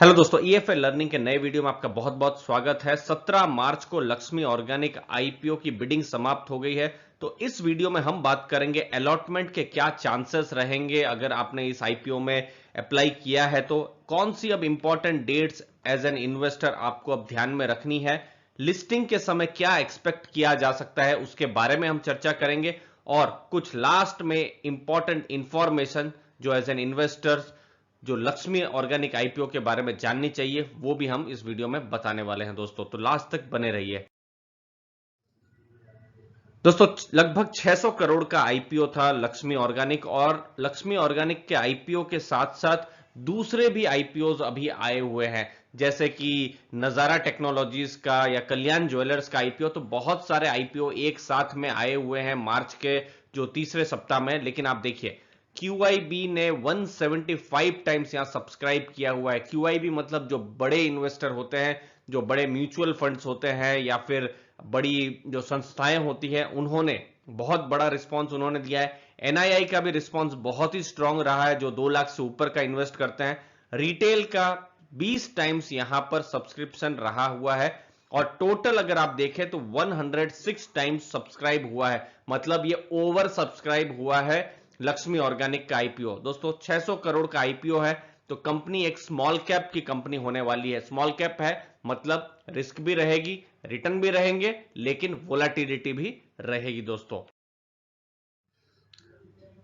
Hello दोस्तों, EFL learning के नए वीडियो में आपका बहुत बहुत स्वागत है। 17 मार्च को लक्ष्मी ऑर्गेनिक आईपीओ की बिडिंग समाप्त हो गई है। तो इस वीडियो में हम बात करेंगे अलॉटमेंट के क्या चांसेस रहेंगे अगर आपने इस आईपीओ में अप्लाई किया है तो कौन सी अब important dates as an investor आपको अब ध्यान में रखनी है, लिस्टिंग के समय क्या एक्सपेक्ट किया जा सकता है उसके बारे में हम चर्चा करेंगे और कुछ लास्ट में इंपॉर्टेंट इंफॉर्मेशन जो एज एन इन्वेस्टर्स जो लक्ष्मी ऑर्गेनिक आईपीओ के बारे में जाननी चाहिए वो भी हम इस वीडियो में बताने वाले हैं दोस्तों, तो लास्ट तक बने रहिए। दोस्तों, लगभग 600 करोड़ का आईपीओ था लक्ष्मी ऑर्गेनिक और लक्ष्मी ऑर्गेनिक के आईपीओ के साथ साथ दूसरे भी आईपीओ अभी आए हुए हैं, जैसे कि नजारा टेक्नोलॉजीज का या कल्याण ज्वेलर्स का आईपीओ। तो बहुत सारे आईपीओ एक साथ में आए हुए हैं मार्च के जो तीसरे सप्ताह में। लेकिन आप देखिए क्यूआईबी ने 175 टाइम्स यहां सब्सक्राइब किया हुआ है। क्यूआईबी मतलब जो बड़े इन्वेस्टर होते हैं, जो बड़े म्यूचुअल फंड्स होते हैं या फिर बड़ी जो संस्थाएं होती हैं, उन्होंने बहुत बड़ा रिस्पांस उन्होंने दिया है। एनआईआई का भी रिस्पांस बहुत ही स्ट्रांग रहा है जो 2 लाख से ऊपर का इन्वेस्ट करते हैं। रिटेल का 20 टाइम्स यहां पर सब्सक्रिप्शन रहा हुआ है और टोटल अगर आप देखें तो 106 टाइम्स सब्सक्राइब हुआ है, मतलब ये ओवर सब्सक्राइब हुआ है लक्ष्मी ऑर्गेनिक का आईपीओ। दोस्तों 600 करोड़ का आईपीओ है तो कंपनी एक स्मॉल कैप की कंपनी होने वाली है। स्मॉल कैप है मतलब रिस्क भी रहेगी, रिटर्न भी रहेंगे, लेकिन वोलाटिलिटी भी रहेगी दोस्तों।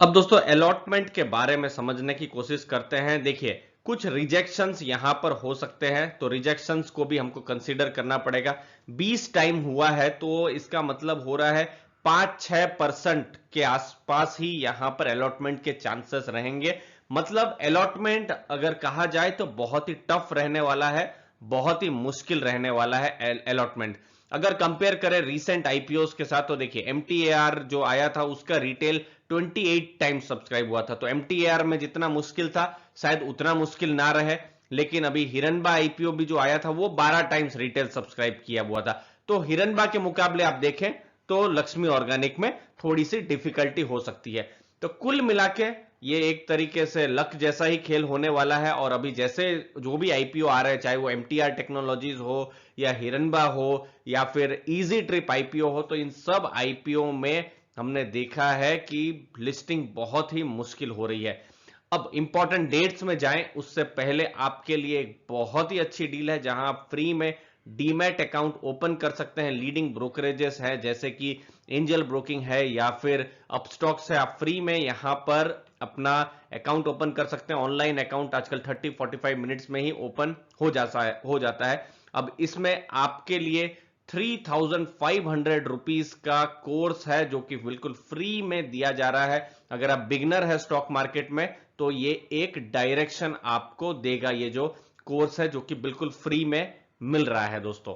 अब दोस्तों अलॉटमेंट के बारे में समझने की कोशिश करते हैं। देखिए कुछ रिजेक्शंस यहां पर हो सकते हैं तो रिजेक्शंस को भी हमको कंसीडर करना पड़ेगा। 20 टाइम हुआ है तो इसका मतलब हो रहा है 5-6% के आसपास ही यहां पर अलॉटमेंट के चांसेस रहेंगे। मतलब अलॉटमेंट अगर कहा जाए तो बहुत ही टफ रहने वाला है, बहुत ही मुश्किल रहने वाला है अलॉटमेंट। अगर कंपेयर करें रीसेंट आईपीओस के साथ तो देखिए एमटीएआर जो आया था उसका रिटेल 28 टाइम्स सब्सक्राइब हुआ था। तो एमटीएआर में जितना मुश्किल था शायद उतना मुश्किल ना रहे। लेकिन अभी हिरनबा आईपीओ भी जो आया था वो 12 टाइम्स रिटेल सब्सक्राइब किया हुआ था। तो हिरनबा के मुकाबले आप देखें तो लक्ष्मी ऑर्गेनिक में थोड़ी सी डिफिकल्टी हो सकती है। तो कुल मिला के ये एक तरीके से लक जैसा ही खेल होने वाला है। और अभी जैसे जो भी आईपीओ आ रहे हैं, चाहे वो एमटीआर टेक्नोलॉजीज हो या हिरनबा हो या फिर इजी ट्रिप आईपीओ हो, तो इन सब आईपीओ में हमने देखा है कि लिस्टिंग बहुत ही मुश्किल हो रही है। अब इंपॉर्टेंट डेट्स में जाएं उससे पहले आपके लिए एक बहुत ही अच्छी डील है जहां आप फ्री में डीमैट अकाउंट ओपन कर सकते हैं। लीडिंग ब्रोकरेजेस है जैसे कि एंजल ब्रोकिंग है या फिर अपस्टॉक्स है। आप फ्री में यहां पर अपना अकाउंट ओपन कर सकते हैं। ऑनलाइन अकाउंट आजकल 30-45 मिनट्स में ही ओपन हो जाता है। अब इसमें आपके लिए 3,500 रुपीज का कोर्स है जो कि बिल्कुल फ्री में दिया जा रहा है। अगर आप बिगनर है स्टॉक मार्केट में तो ये एक डायरेक्शन आपको देगा, ये जो कोर्स है जो कि बिल्कुल फ्री में मिल रहा है दोस्तों।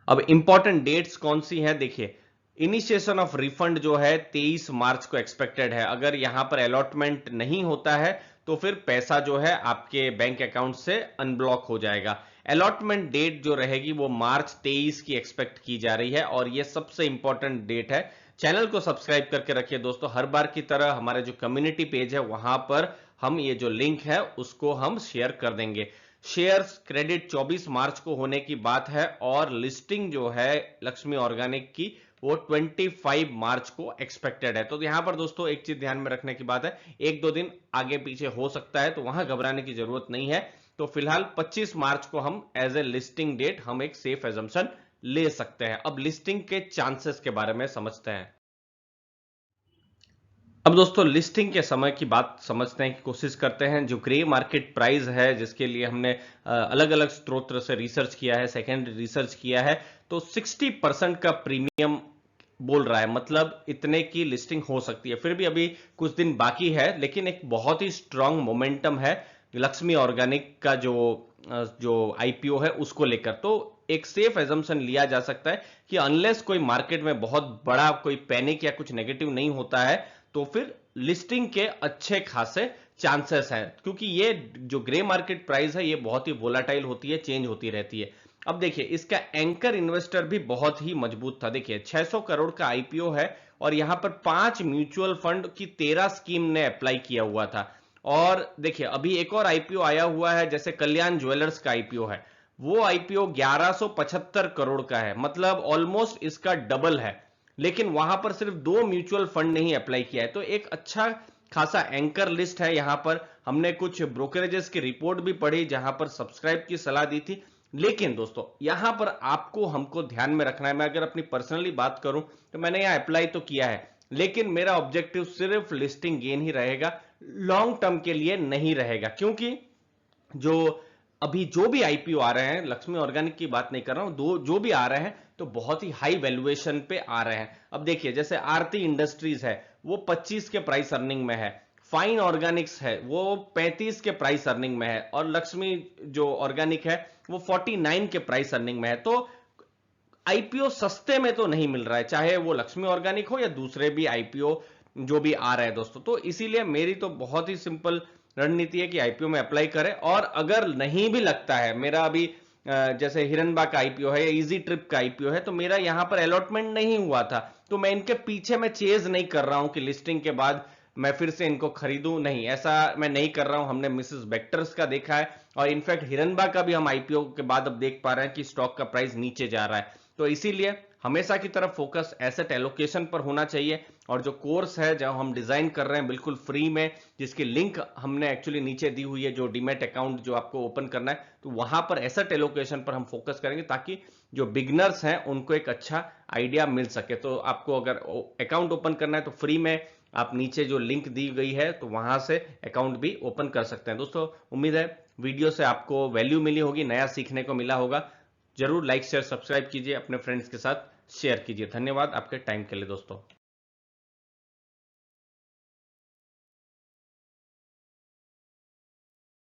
अब इंपॉर्टेंट डेट्स कौन सी हैं देखिए, इनिशिएशन ऑफ रिफंड जो है 23 मार्च को एक्सपेक्टेड है। अगर यहां पर अलॉटमेंट नहीं होता है तो फिर पैसा जो है आपके बैंक अकाउंट से अनब्लॉक हो जाएगा। अलॉटमेंट डेट जो रहेगी वो मार्च 23 की एक्सपेक्ट की जा रही है और ये सबसे इंपॉर्टेंट डेट है। चैनल को सब्सक्राइब करके रखिए दोस्तों। हर बार की तरह हमारे जो कम्युनिटी पेज है वहां पर हम ये जो लिंक है उसको हम शेयर कर देंगे। शेयर्स क्रेडिट 24 मार्च को होने की बात है और लिस्टिंग जो है लक्ष्मी ऑर्गेनिक की वो 25 मार्च को एक्सपेक्टेड है। तो यहां पर दोस्तों एक चीज ध्यान में रखने की बात है, 1-2 दिन आगे पीछे हो सकता है तो वहां घबराने की जरूरत नहीं है। तो फिलहाल 25 मार्च को हम एज ए लिस्टिंग डेट हम एक सेफ एजम्पशन ले सकते हैं। अब लिस्टिंग के चांसेस के बारे में समझते हैं। अब दोस्तों लिस्टिंग के समय की बात समझने की कोशिश करते हैं। जो ग्रे मार्केट प्राइस है जिसके लिए हमने अलग अलग स्रोत से रिसर्च किया है, सेकेंडरी रिसर्च किया है, तो 60% का प्रीमियम बोल रहा है। मतलब इतने की लिस्टिंग हो सकती है। फिर भी अभी कुछ दिन बाकी है लेकिन एक बहुत ही स्ट्रांग मोमेंटम है लक्ष्मी ऑर्गेनिक का जो आईपीओ है उसको लेकर। तो एक सेफ एजम्पशन लिया जा सकता है कि अनलेस कोई मार्केट में बहुत बड़ा कोई पैनिक या कुछ नेगेटिव नहीं होता है तो फिर लिस्टिंग के अच्छे खासे चांसेस हैं, क्योंकि ये जो ग्रे मार्केट प्राइस है ये बहुत ही वोलाटाइल होती है, चेंज होती रहती है। अब देखिए इसका एंकर इन्वेस्टर भी बहुत ही मजबूत था। देखिए 600 करोड़ का आईपीओ है और यहां पर 5 म्यूचुअल फंड की 13 स्कीम ने अप्लाई किया हुआ था और देखिए अभी एक और आईपीओ आया हुआ है, जैसे कल्याण ज्वेलर्स का आईपीओ है, वो आईपीओ 1175 करोड़ का है, मतलब ऑलमोस्ट इसका डबल है। लेकिन वहां पर सिर्फ 2 म्यूचुअल फंड ने ही अप्लाई किया है, तो एक अच्छा खासा एंकर लिस्ट है। यहां पर हमने कुछ ब्रोकरेजेस की रिपोर्ट भी पढ़ी जहां पर सब्सक्राइब की सलाह दी थी। लेकिन दोस्तों यहां पर आपको हमको ध्यान में रखना है, मैं अगर अपनी पर्सनली बात करूं तो मैंने यहां अप्लाई तो किया है, लेकिन मेरा ऑब्जेक्टिव सिर्फ लिस्टिंग गेन ही रहेगा, लॉन्ग टर्म के लिए नहीं रहेगा। क्योंकि जो अभी जो भी आईपीओ आ रहे हैं, लक्ष्मी ऑर्गेनिक की बात नहीं कर रहा हूं, दो जो भी आ रहे हैं तो बहुत ही हाई वैल्यूएशन पे आ रहे हैं। अब देखिए जैसे आरती इंडस्ट्रीज है वो 25 के प्राइस अर्निंग में है, फाइन ऑर्गेनिक्स है वो 35 के प्राइस अर्निंग में है, और लक्ष्मी जो ऑर्गेनिक है वो 49 के प्राइस अर्निंग में है। तो आईपीओ सस्ते में तो नहीं मिल रहा है, चाहे वो लक्ष्मी ऑर्गेनिक हो या दूसरे भी आईपीओ जो भी आ रहे हैं दोस्तों। तो इसीलिए मेरी तो बहुत ही सिंपल रणनीति है कि आईपीओ में अप्लाई करें, और अगर नहीं भी लगता है मेरा अभी जैसे हिरनबा का आईपीओ है या इजी ट्रिप का आईपीओ है, तो मेरा यहां पर अलॉटमेंट नहीं हुआ था, तो मैं इनके पीछे मैं चेज नहीं कर रहा हूं कि लिस्टिंग के बाद मैं फिर से इनको खरीदूं, नहीं, ऐसा मैं नहीं कर रहा हूं। हमने मिसेस बेक्टर्स का देखा है, और इनफैक्ट हिरनबा का भी हम आईपीओ के बाद अब देख पा रहे हैं कि स्टॉक का प्राइस नीचे जा रहा है। तो इसीलिए हमेशा की तरफ फोकस एसेट एलोकेशन पर होना चाहिए, और जो कोर्स है जो हम डिजाइन कर रहे हैं बिल्कुल फ्री में, जिसकी लिंक हमने एक्चुअली नीचे दी हुई है, जो डीमैट अकाउंट जो आपको ओपन करना है, तो वहां पर एसेट एलोकेशन पर हम फोकस करेंगे, ताकि जो बिगनर्स हैं उनको एक अच्छा आइडिया मिल सके। तो आपको अगर अकाउंट ओपन करना है तो फ्री में आप नीचे जो लिंक दी गई है तो वहां से अकाउंट भी ओपन कर सकते हैं। दोस्तों उम्मीद है वीडियो से आपको वैल्यू मिली होगी, नया सीखने को मिला होगा। जरूर लाइक शेयर सब्सक्राइब कीजिए, अपने फ्रेंड्स के साथ शेयर कीजिए। धन्यवाद आपके टाइम के लिए दोस्तों।